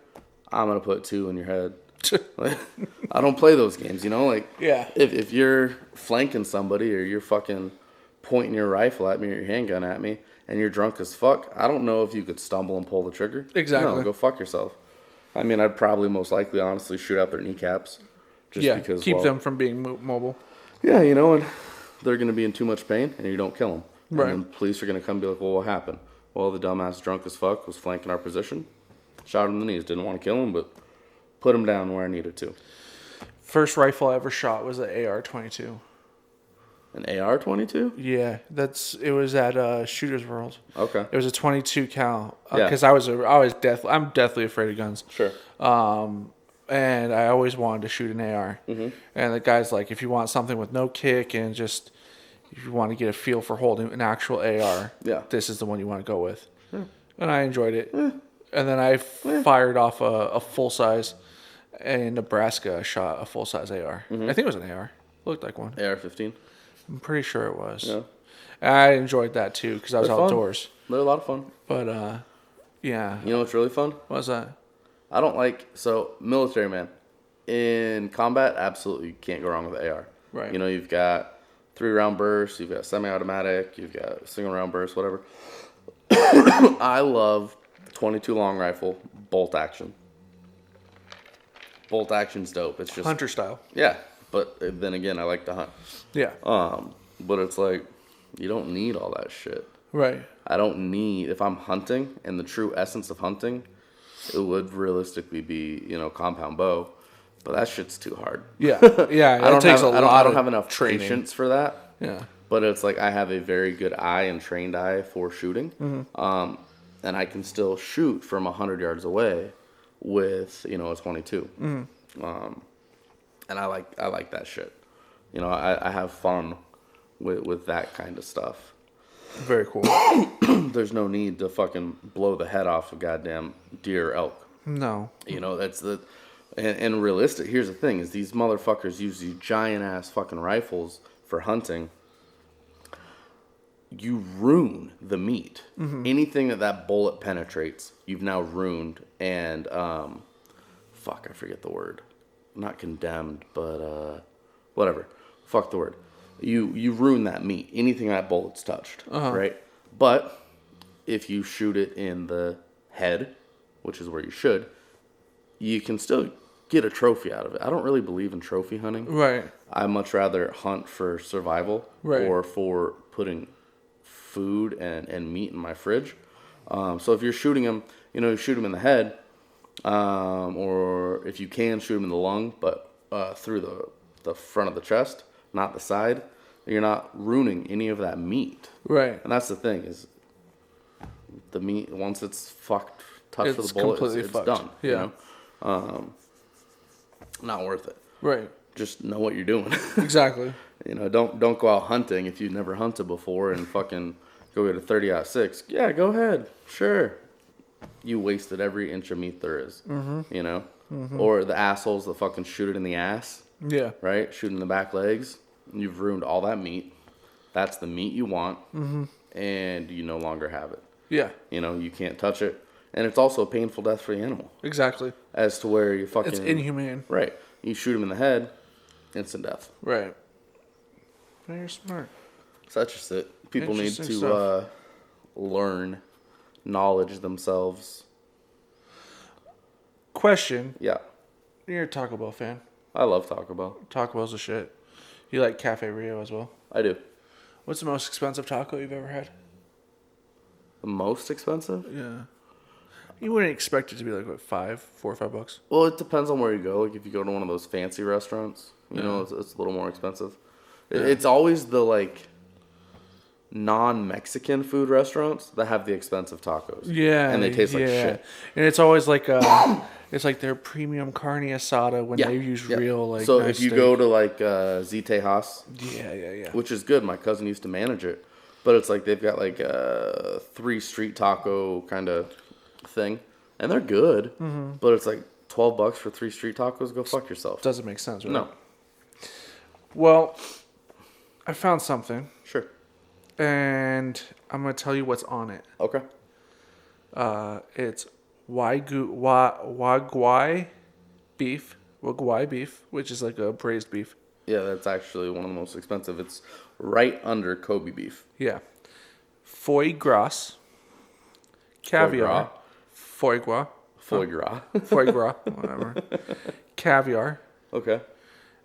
I'm gonna put 2 in your head. Like, I don't play those games, you know? Like, Yeah. if you're flanking somebody or you're fucking pointing your rifle at me or your handgun at me and you're drunk as fuck, I don't know if you could stumble and pull the trigger. Exactly. No, go fuck yourself. I mean, I'd probably most likely, honestly, shoot out their kneecaps. Just because, keep them from being mobile. Yeah, you know, and they're going to be in too much pain and you don't kill them. Right. And then police are going to come and be like, well, what happened? Well, the dumbass drunk as fuck was flanking our position. Shot him in the knees. Didn't want to kill him, but put him down where I needed to. First rifle I ever shot was an AR-22. An AR-22? Yeah, it was at Shooter's World. Okay. It was a 22 cal. Yeah. Because I'm deathly afraid of guns. Sure. And I always wanted to shoot an AR. Mm-hmm. And the guy's like, if you want something with no kick and just if you want to get a feel for holding an actual AR, this is the one you want to go with. Yeah. And I enjoyed it. Yeah. And then I fired off a full size in Nebraska. I shot a full size AR. Mm-hmm. I think it was an AR. Looked like one. AR-15. I'm pretty sure it was. Yeah. And I enjoyed that too because I was outdoors. They're a lot of fun. But yeah. You know what's really fun? What's that? I don't like military man. In combat, absolutely you can't go wrong with AR. Right. You know, you've got 3-round bursts, you've got semi-automatic, you've got single-round burst, whatever. I love 22 long rifle, bolt action. Bolt action's dope. It's just hunter style. Yeah, but then again, I like to hunt. Yeah. But it's like you don't need all that shit. Right. I don't need, if I'm hunting, and the true essence of hunting, it would realistically be, compound bow, but that shit's too hard. Yeah, yeah. I don't have enough training. patience for that. Yeah. But it's like I have a very good eye and trained eye for shooting. Mm-hmm. And I can still shoot from 100 yards away with, a 22. Mm-hmm. And I like that shit. I have fun with that kind of stuff. Very cool. There's no need to fucking blow the head off a goddamn deer or elk. No. That's and realistic. Here's the thing: is these motherfuckers use these giant ass fucking rifles for hunting. You ruin the meat. Mm-hmm. Anything that bullet penetrates, you've now ruined. And I forget the word. Not condemned, but whatever. Fuck the word. You ruin that meat. Anything that bullet's touched, right? But if you shoot it in the head, which is where you should, you can still get a trophy out of it. I don't really believe in trophy hunting. Right. I much rather hunt for survival or for putting food and meat in my fridge. So if you're shooting them, you shoot them in the head, or if you can shoot them in the lung, but through the front of the chest, not the side. You're not ruining any of that meat. Right. And that's the thing is the meat, once it's touched with a bullet, it's done. Yeah. Not worth it. Right. Just know what you're doing. Exactly. Don't go out hunting if you've never hunted before and fucking go get a 30-06. Yeah, go ahead. Sure. You wasted every inch of meat there is. Mm-hmm. Mm-hmm. Or the assholes that fucking shoot it in the ass. Yeah. Right? Shoot in the back legs. You've ruined all that meat. That's the meat you want. Mm-hmm. And you no longer have it. Yeah. You can't touch it. And it's also a painful death for the animal. Exactly. As to where you fucking... It's inhumane. Right. You shoot him in the head, instant death. Right. Very smart. So that's just it. People need to learn, knowledge themselves. Question. Yeah. You're a Taco Bell fan. I love Taco Bell. Taco Bell's a shit. You like Cafe Rio as well? I do. What's the most expensive taco you've ever had? The most expensive? Yeah. You wouldn't expect it to be like, what, $4 or $5? Well, it depends on where you go. Like, if you go to one of those fancy restaurants, it's a little more expensive. Yeah. It's always the, non-Mexican food restaurants that have the expensive tacos. Yeah. And they taste like shit. And it's always like, it's like their premium carne asada when they use real, So nice if you steak. go to, Zite Haas. Yeah. Which is good. My cousin used to manage it. But it's like they've got, a 3 street taco kind of thing. And they're good. Mm-hmm. But it's like $12 for 3 street tacos. Go fuck yourself. Doesn't make sense, right? No. Well, I found something. Sure. And I'm going to tell you what's on it. Okay. It's Wagyu beef Wagyu beef, which is like a braised beef. Yeah, that's actually one of the most expensive. It's right under Kobe beef. Yeah. Foie gras. Caviar. Foie gras. Foie gras. Foie gras. Whatever. Caviar. Okay.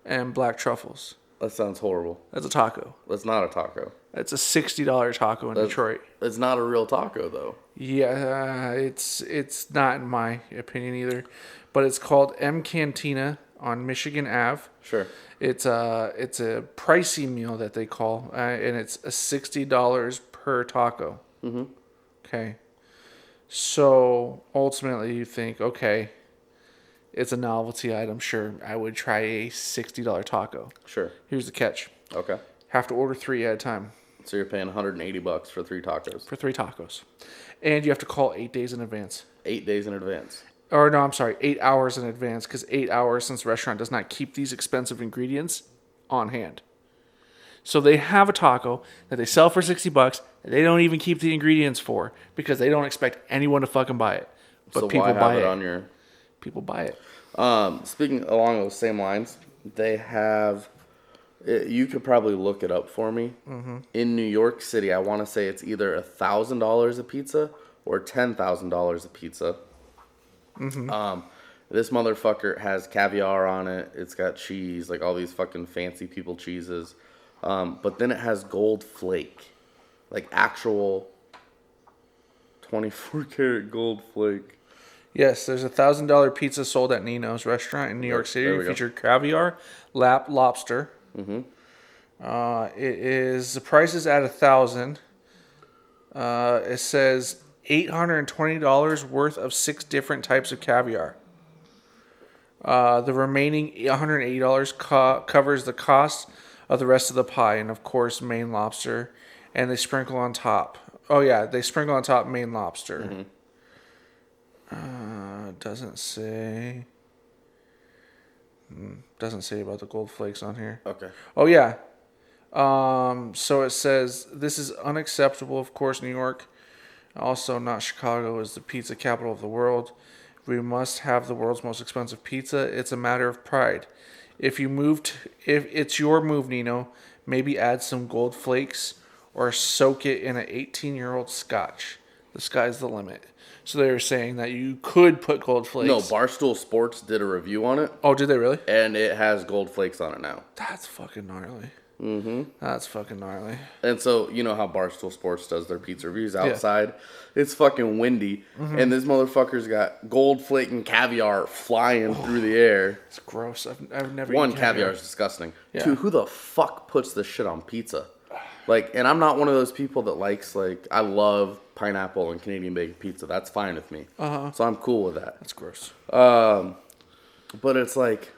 And black truffles. That sounds horrible. That's a taco. That's not a taco. It's a $60 taco in Detroit. It's not a real taco, though. Yeah, it's not in my opinion either. But it's called M Cantina on Michigan Ave. Sure. It's a pricey meal that they call, and it's a $60 per taco. Mm-hmm. Okay. So ultimately, you think, okay, it's a novelty item. Sure, I would try a $60 taco. Sure. Here's the catch. Okay. Have to order 3 at a time. So you're paying $180 for 3 tacos. For 3 tacos. And you have to call 8 days in advance. 8 days in advance. Or no, I'm sorry, 8 hours in advance, because 8 hours, since the restaurant does not keep these expensive ingredients on hand. So they have a taco that they sell for $60 that they don't even keep the ingredients for, because they don't expect anyone to fucking buy it. But So people why buy have it. on your... People buy it. Speaking along those same lines, they have... You could probably look it up for me. Mm-hmm. In New York City, I want to say it's either $1,000 a pizza or $10,000 a pizza. Mm-hmm. This motherfucker has caviar on it. It's got cheese, like all these fucking fancy people cheeses. But then it has gold flake, like actual 24 karat gold flake. Yes, there's a $1,000 pizza sold at Nino's restaurant in New York City. It featured caviar, lobster. Mm-hmm. The price is at $1,000. It says $820 worth of 6 different types of caviar. The remaining $180 covers the cost of the rest of the pie, and of course Maine lobster, and they sprinkle on top. Oh yeah, they sprinkle on top Maine lobster. Mm-hmm. Doesn't say about the gold flakes on here. Okay. Oh yeah. So it says this is unacceptable. Of course, New York, also not Chicago, is the pizza capital of the world. We must have the world's most expensive pizza. It's a matter of pride. If it's your move, Nino, maybe add some gold flakes or soak it in an 18-year-old scotch. The sky's the limit. So they were saying that you could put gold flakes. No, Barstool Sports did a review on it. Oh, did they really? And it has gold flakes on it now. That's fucking gnarly. Mm-hmm. That's fucking gnarly. And so, you know how Barstool Sports does their pizza reviews outside? Yeah. It's fucking windy. Mm-hmm. And this motherfucker's got gold flake and caviar flying through the air. It's gross. I've never One, eaten caviar is disgusting. Yeah. 2, who the fuck puts this shit on pizza? Like, and I'm not one of those people that likes, like, I love pineapple and Canadian bacon pizza. That's fine with me. Uh-huh. So I'm cool with that. That's gross. But it's like,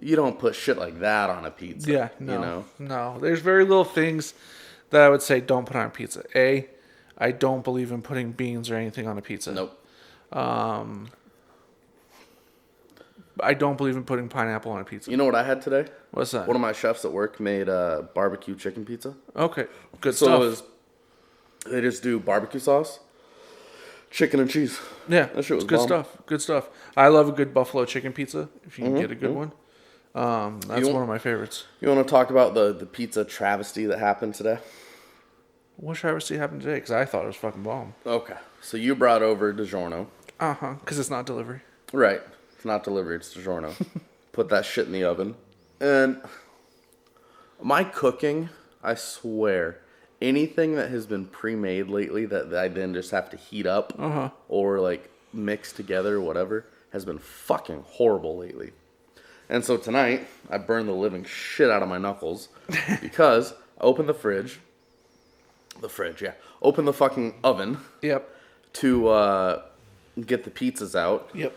you don't put shit like that on a pizza. Yeah, no. You know? No. There's very little things that I would say don't put on pizza. A, I don't believe in putting beans or anything on a pizza. Nope. I don't believe in putting pineapple on a pizza. You know what I had today? What's that? One of my chefs at work made barbecue chicken pizza. Okay, good So stuff. they just do barbecue sauce, chicken and cheese. Yeah, that shit was good bomb. stuff. Good stuff. I love a good buffalo chicken pizza. If you can get a good one, that's one of my favorites. You want to talk about the pizza travesty that happened today? What travesty happened today? Because I thought it was fucking bomb. Okay, so you brought over DiGiorno. Because it's not delivery. Right, it's not delivery. It's DiGiorno. Put that shit in the oven. And my cooking, I swear, anything that has been pre-made lately that I then just have to heat up or like mix together or whatever has been fucking horrible lately. And so tonight, I burned the living shit out of my knuckles because I opened the fridge. Open the fucking oven. Yep. To get the pizzas out. Yep.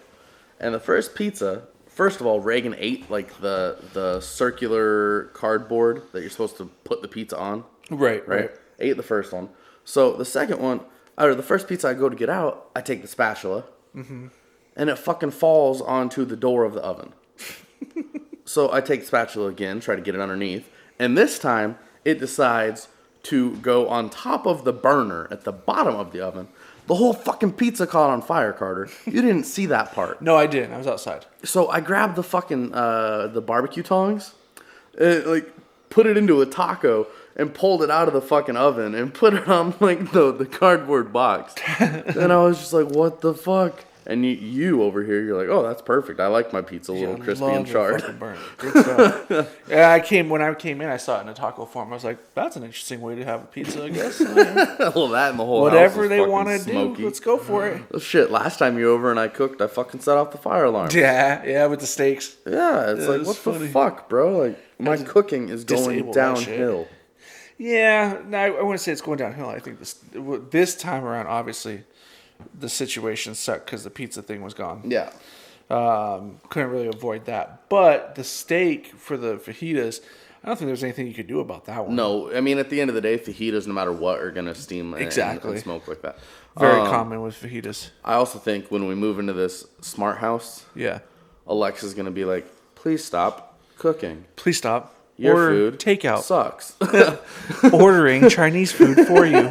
And the first pizza, first of all, Reagan ate like the circular cardboard that you're supposed to put the pizza on. Right. Ate the first one. So the second one, or the first pizza I go to get out, I take the spatula. Mm-hmm. And it fucking falls onto the door of the oven. So I take the spatula again, try to get it underneath. And this time, it decides to go on top of the burner at the bottom of the oven. The whole fucking pizza caught on fire, Carter. You didn't see that part. No, I didn't. I was outside. So I grabbed the fucking the barbecue tongs, and, like, put it into a taco and pulled it out of the fucking oven and put it on like the cardboard box. And I was just like, what the fuck? And you over here, you're like, oh, that's perfect. I like my pizza a little crispy and charred. Good stuff. Yeah, when I came in, I saw it in a taco form. I was like, that's an interesting way to have a pizza, I guess. Well, that and the whole whatever house they want to do, let's go for it. Well, shit, last time you were over and I cooked, I fucking set off the fire alarm. Yeah, with the steaks. Yeah, it's like, what funny. The fuck, bro? Like, my cooking is going downhill. Yeah, no, I wouldn't say it's going downhill. I think this time around, obviously, the situation sucked because the pizza thing was gone. Yeah. Couldn't really avoid that. But the steak for the fajitas, I don't think there's anything you could do about that one. No, I mean, at the end of the day, fajitas, no matter what, are going to steam and smoke like that. Very common with fajitas. I also think when we move into this smart house, Alexa's going to be like, please stop cooking. Please stop. Your food takeout sucks. Ordering Chinese food for you.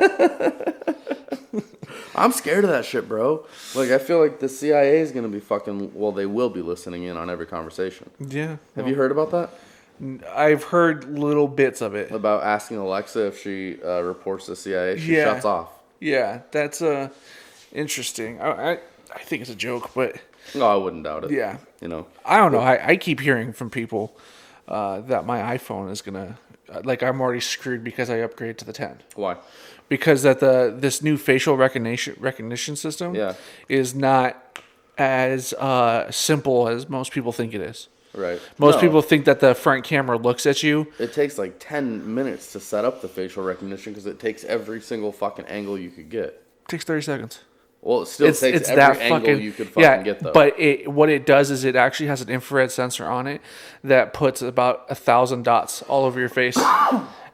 I'm scared of that shit, bro. Like, I feel like the CIA is going to be fucking... Well, they will be listening in on every conversation. Yeah. Have you heard about that? I've heard little bits of it. About asking Alexa if she reports to the CIA. She shuts off. Yeah, that's interesting. I think it's a joke, but... No, I wouldn't doubt it. Yeah. You know. I don't know. I keep hearing from people that my iPhone is going to... Like, I'm already screwed because I upgraded to the 10. Why? Because this new facial recognition system is not as simple as most people think it is. Right. Most people think that the front camera looks at you. It takes like 10 minutes to set up the facial recognition because it takes every single fucking angle you could get. It takes 30 seconds. Well, it still takes every angle you could fucking get, though. But what it does is it actually has an infrared sensor on it that puts about 1,000 dots all over your face.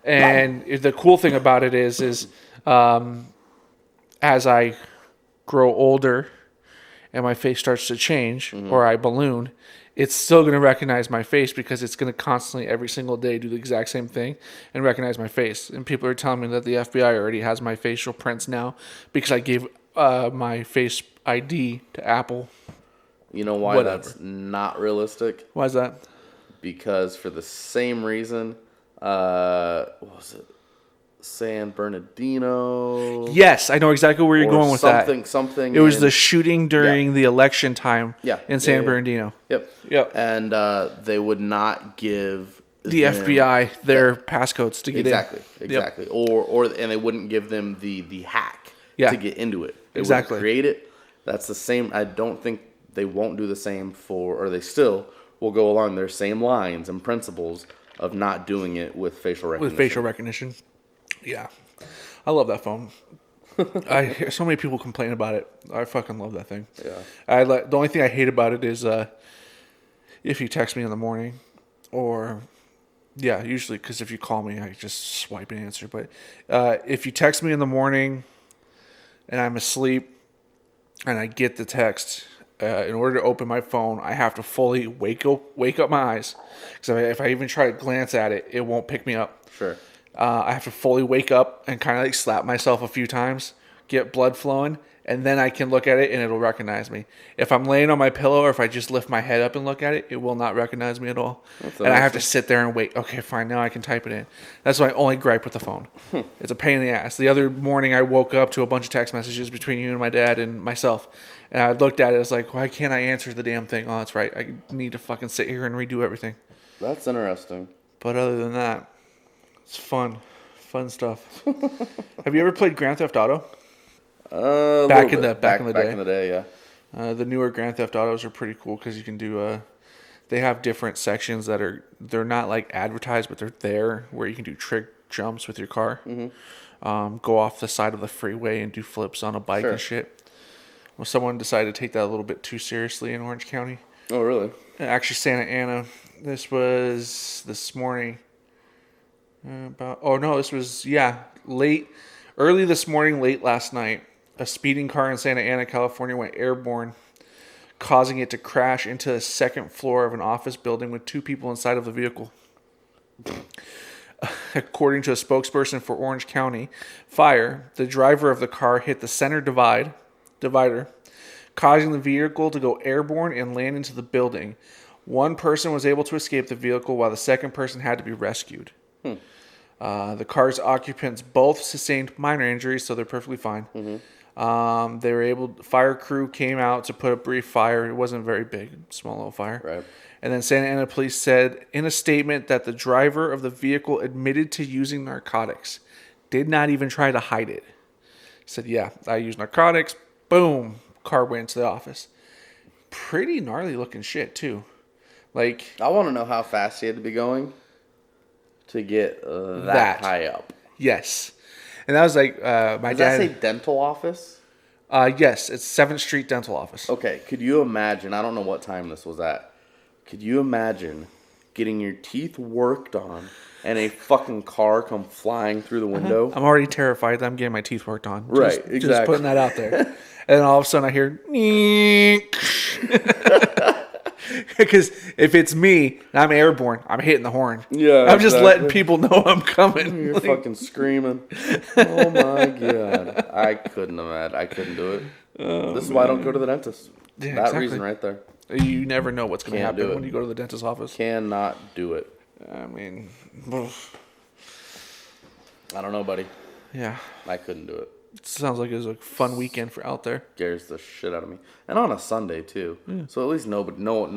And the cool thing about it is as I grow older and my face starts to change or I balloon, it's still going to recognize my face because it's going to constantly every single day do the exact same thing and recognize my face. And people are telling me that the FBI already has my facial prints now because I gave my face ID to Apple. You know why that's not realistic? Why is that? Because for the same reason... what was it? San Bernardino. Yes, I know exactly where you're going with that. Something. It was the shooting during the election time. In San Bernardino. Yep. And they would not give the FBI their passcodes to get in. Exactly. And they wouldn't give them the hack to get into it. They would create it. That's the same. I don't think they won't do the same or they still will go along their same lines and principles of not doing it with facial recognition. Yeah. I love that phone. I hear so many people complain about it. I fucking love that thing. Yeah. The only thing I hate about it is if you text me in the morning or... Yeah, usually because if you call me, I just swipe and answer. But if you text me in the morning and I'm asleep and I get the text... in order to open my phone, I have to fully wake up my eyes. Because if I even try to glance at it, it won't pick me up. Sure. I have to fully wake up and kind of like slap myself a few times, get blood flowing, and then I can look at it and it'll recognize me. If I'm laying on my pillow or if I just lift my head up and look at it, it will not recognize me at all. And I have to sit there and wait. Okay, fine, now I can type it in. That's my only gripe with the phone. It's a pain in the ass. The other morning I woke up to a bunch of text messages between you and my dad and myself. And I looked at it, I was like, why can't I answer the damn thing? Oh, that's right. I need to fucking sit here and redo everything. That's interesting. But other than that, it's fun. Fun stuff. Have you ever played Grand Theft Auto? Back in the day, yeah. The newer Grand Theft Autos are pretty cool because you can do... they have different sections they're not like advertised, but they're there where you can do trick jumps with your car. Go off the side of the freeway and do flips on a bike and shit. Well, someone decided to take that a little bit too seriously in Orange County. Oh, really? Actually, Santa Ana. This was this morning. This was, early this morning, late last night. A speeding car in Santa Ana, California went airborne, causing it to crash into the second floor of an office building with two people inside of the vehicle. According to a spokesperson for Orange County Fire, the driver of the car hit the center divider, causing the vehicle to go airborne and land into the building. One person was able to escape the vehicle while the second person had to be rescued. The car's occupants both sustained minor injuries, so they're perfectly fine. They were able. Fire crew came out to put a brief fire. It wasn't very big, small little fire. Right. And then Santa Ana police said in a statement that the driver of the vehicle admitted to using narcotics, did not even try to hide it. Said, "Yeah, I used narcotics." Boom, car went into the office. Pretty gnarly looking shit too. Like, I want to know how fast he had to be going to get that high up. Yes. And that was like my Does dad. that say dental office? Yes, it's 7th Street Dental Office. Okay, could you imagine? I don't know what time this was at. Could you imagine getting your teeth worked on and a fucking car come flying through the window? I'm already terrified that I'm getting my teeth worked on. Right, exactly. Just putting that out there. And then all of a sudden I hear, because if it's me, and I'm airborne, I'm hitting the horn. Yeah, I'm just letting people know I'm coming. You're fucking screaming. Oh my God. I couldn't imagine. I couldn't do it. This is why I don't go to the dentist. Yeah, that exactly. reason right there. You never know what's going to Can't do happen it. when you go to the dentist's office. Cannot do it. I mean, I don't know, buddy. yeah. I couldn't do it. It sounds like it was a fun weekend for out there. Scares the shit out of me. And on a Sunday, too. So at least no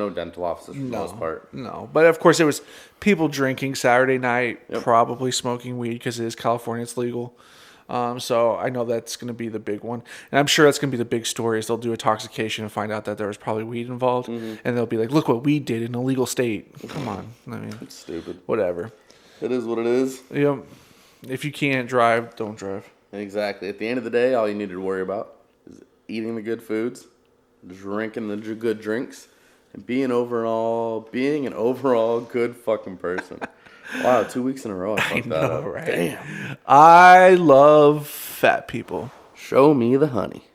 dental offices for the most part. No, but of course it was people drinking Saturday night, probably smoking weed because it is California, it's legal. So I know that's going to be the big one. And I'm sure that's going to be the big story is they'll do intoxication and find out that there was probably weed involved. And they'll be like, look what weed did in a legal state. Come on. I mean, It's stupid. whatever. It is what it is. You know, if you can't drive, don't drive. Exactly. At the end of the day, all you needed to worry about is eating the good foods, drinking the good drinks, and being an overall good fucking person. Wow, 2 weeks in a row I fucked that up. Right? Damn. I love fat people. Show me the honey.